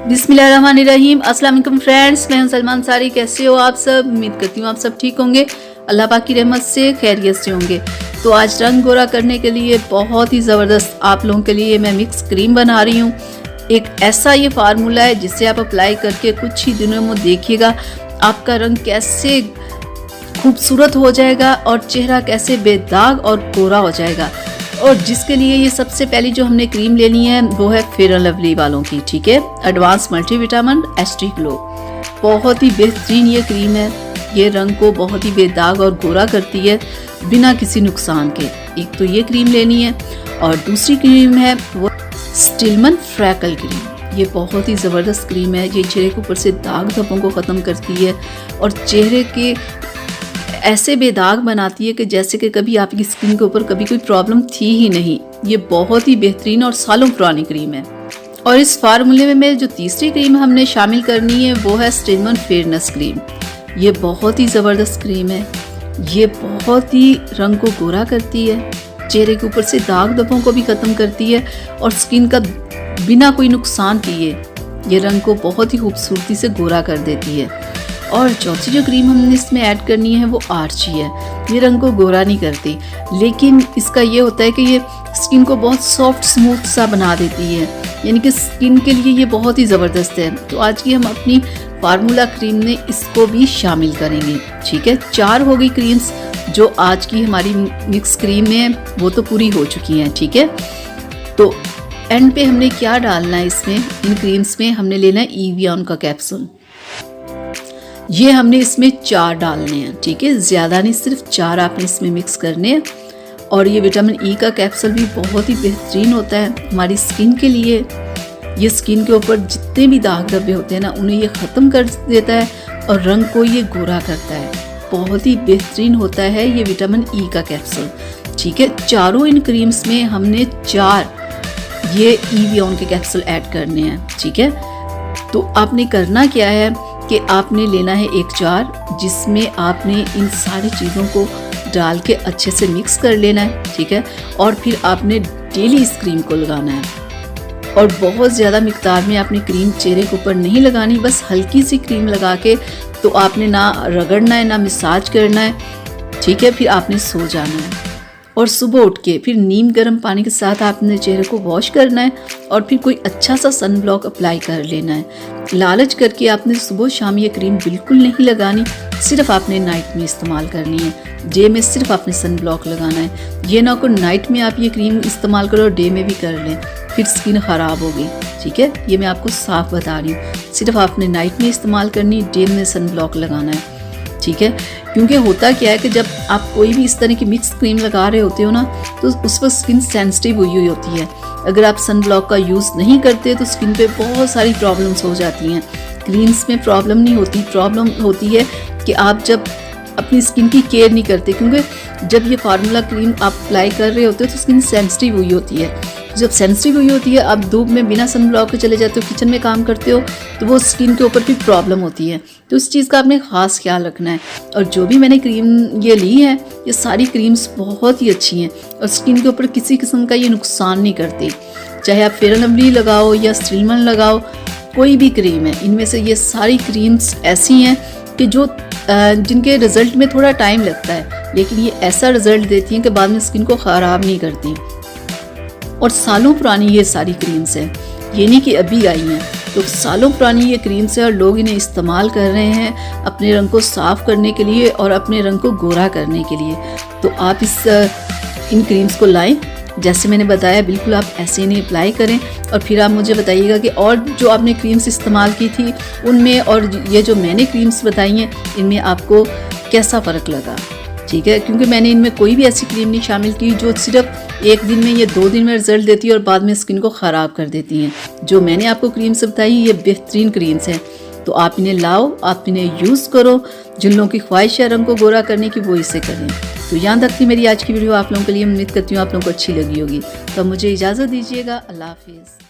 बिस्मिल्लाहिर्रहमानिर्रहीम। अस्सलाम वालेकुम फ्रेंड्स, मैं हूं सलमान सारी। कैसे हो आप सब? उम्मीद करती हूँ आप सब ठीक होंगे, अल्लाह पाक की रहमत से खैरियत से होंगे। तो आज रंग गोरा करने के लिए बहुत ही ज़बरदस्त आप लोगों के लिए मैं मिक्स क्रीम बना रही हूँ। एक ऐसा ये फार्मूला है जिससे आप अप्लाई करके कुछ ही दिनों में देखिएगा आपका रंग कैसे खूबसूरत हो जाएगा और चेहरा कैसे बेदाग और गोरा हो जाएगा। और जिसके लिए ये सबसे पहली जो हमने क्रीम लेनी है वो है फेयर एंड लवली वालों की, ठीक है, एडवांस मल्टीविटामिन एचडी ग्लो। बहुत ही बेहतरीन ये क्रीम है, ये रंग को बहुत ही बेदाग और गोरा करती है बिना किसी नुकसान के। एक तो ये क्रीम लेनी है और दूसरी क्रीम है वो स्टिलमैन फ्रैकल क्रीम। ये बहुत ही ज़बरदस्त क्रीम है, ये चेहरे के ऊपर से दाग धब्बों को ख़त्म करती है और चेहरे के ऐसे बेदाग बनाती है कि जैसे कि कभी आपकी स्किन के ऊपर कभी कोई प्रॉब्लम थी ही नहीं। ये बहुत ही बेहतरीन और सालों पुरानी क्रीम है। और इस फार्मूले में जो तीसरी क्रीम हमने शामिल करनी है वो है स्टिलमैन फेयरनेस क्रीम। ये बहुत ही ज़बरदस्त क्रीम है, ये बहुत ही रंग को गोरा करती है, चेहरे के ऊपर से दाग धब्बों को भी ख़त्म करती है और स्किन का बिना कोई नुकसान किए ये रंग को बहुत ही खूबसूरती से गोरा कर देती है। और चौथी जो क्रीम हमने इसमें ऐड करनी है वो आर्ची है। ये रंग को गोरा नहीं करती, लेकिन इसका ये होता है कि ये स्किन को बहुत सॉफ्ट स्मूथ सा बना देती है, यानी कि स्किन के लिए ये बहुत ही ज़बरदस्त है। तो आज की हम अपनी फार्मूला क्रीम में इसको भी शामिल करेंगे, ठीक है। 4 हो गई क्रीम्स जो आज की हमारी मिक्स क्रीम में वो तो पूरी हो चुकी हैं, ठीक है। तो एंड पे हमने क्या डालना है इसमें, इन क्रीम्स में हमने लेना है एवियन का कैप्सूल। ये हमने इसमें 4 डालने हैं, ठीक है, ज़्यादा नहीं, सिर्फ 4 आपने इसमें मिक्स करने हैं। और ये विटामिन ई का कैप्सूल भी बहुत ही बेहतरीन होता है हमारी स्किन के लिए। ये स्किन के ऊपर जितने भी दाग धब्बे होते हैं ना उन्हें ये ख़त्म कर देता है और रंग को ये गोरा करता है। बहुत ही बेहतरीन होता है ये विटामिन ई का कैप्सूल, ठीक है। चारों इन क्रीम्स में हमने 4 ये एवियन के कैप्सूल ऐड करने हैं, ठीक है। तो आपने करना क्या है कि आपने लेना है एक जार जिसमें आपने इन सारी चीज़ों को डाल के अच्छे से मिक्स कर लेना है, ठीक है। और फिर आपने डेली इस क्रीम को लगाना है और बहुत ज़्यादा मिकदार में आपने क्रीम चेहरे के ऊपर नहीं लगानी, बस हल्की सी क्रीम लगा के तो आपने ना रगड़ना है ना मसाज करना है, ठीक है। फिर आपने सो जाना है और सुबह उठ के फिर नीम गर्म पानी के साथ आपने चेहरे को वॉश करना है और फिर कोई अच्छा सा सन ब्लॉक अप्लाई कर लेना है। लालच करके आपने सुबह शाम ये क्रीम बिल्कुल नहीं लगानी, सिर्फ आपने नाइट में इस्तेमाल करनी है। डे में सिर्फ आपने सन ब्लॉक लगाना है। ये ना को नाइट में आप ये क्रीम इस्तेमाल करो और डे में भी कर लें, फिर स्किन ख़राब होगी, ठीक है। ये मैं आपको साफ बता रही हूँ, सिर्फ आपने नाइट में इस्तेमाल करनी, डे में सन ब्लॉक लगाना है, ठीक है। क्योंकि होता क्या है कि जब आप कोई भी इस तरह की मिक्स क्रीम लगा रहे होते हो ना तो उस पर स्किन सेंसिटिव हुई होती है। अगर आप सन ब्लॉक का यूज़ नहीं करते तो स्किन पे बहुत सारी प्रॉब्लम्स हो जाती हैं। क्रीम्स में प्रॉब्लम नहीं होती, प्रॉब्लम होती है कि आप जब अपनी स्किन की केयर नहीं करते, क्योंकि जब ये फार्मूला क्रीम आप अप्लाई कर रहे होते हो तो स्किन सेंसिटिव हुई होती है। जब सेंसिटिव हुई होती है, आप धूप में बिना सन ब्लॉक के चले जाते हो, किचन में काम करते हो तो वो स्किन के ऊपर भी प्रॉब्लम होती है। तो इस चीज़ का आपने ख़ास ख्याल रखना है। और जो भी मैंने क्रीम ये ली है, ये सारी क्रीम्स बहुत ही अच्छी हैं और स्किन के ऊपर किसी किस्म का ये नुकसान नहीं करती। चाहे आप फेयर एंड लवली लगाओ या स्टिलमैन लगाओ, कोई भी क्रीम है, इनमें से ये सारी क्रीम्स ऐसी हैं कि जो जिनके रिज़ल्ट में थोड़ा टाइम लगता है, लेकिन ये ऐसा रिज़ल्ट देती हैं कि बाद में स्किन को ख़राब नहीं करती। और सालों पुरानी ये सारी क्रीम्स हैं, ये नहीं कि अभी आई हैं। तो सालों पुरानी ये क्रीम्स है और लोग इन्हें इस्तेमाल कर रहे हैं अपने रंग को साफ़ करने के लिए और अपने रंग को गोरा करने के लिए। तो आप इन क्रीम्स को लाएं, जैसे मैंने बताया बिल्कुल आप ऐसे इन्हें अप्लाई करें और फिर आप मुझे बताइएगा कि और जो आपने क्रीम्स इस्तेमाल की थी उनमें और ये जो मैंने क्रीम्स बताई हैं इनमें आपको कैसा फ़र्क लगा, ठीक है। क्योंकि मैंने इनमें कोई भी ऐसी क्रीम नहीं शामिल की जो सिर्फ एक दिन में या 2 दिन में रिजल्ट देती है और बाद में स्किन को ख़राब कर देती हैं। जो मैंने आपको क्रीम्स बताई ये बेहतरीन क्रीम्स हैं, तो आप इन्हें लाओ, आप इन्हें यूज़ करो। जिन लोगों की ख्वाहिश है रंग को गोरा करने की वो इसे करें। तो यहाँ तक थी मेरी आज की वीडियो आप लोगों के लिए। उम्मीद करती हूँ आप लोगों को अच्छी लगी होगी। तो मुझे इजाज़त दीजिएगा। अल्लाह हाफिज़।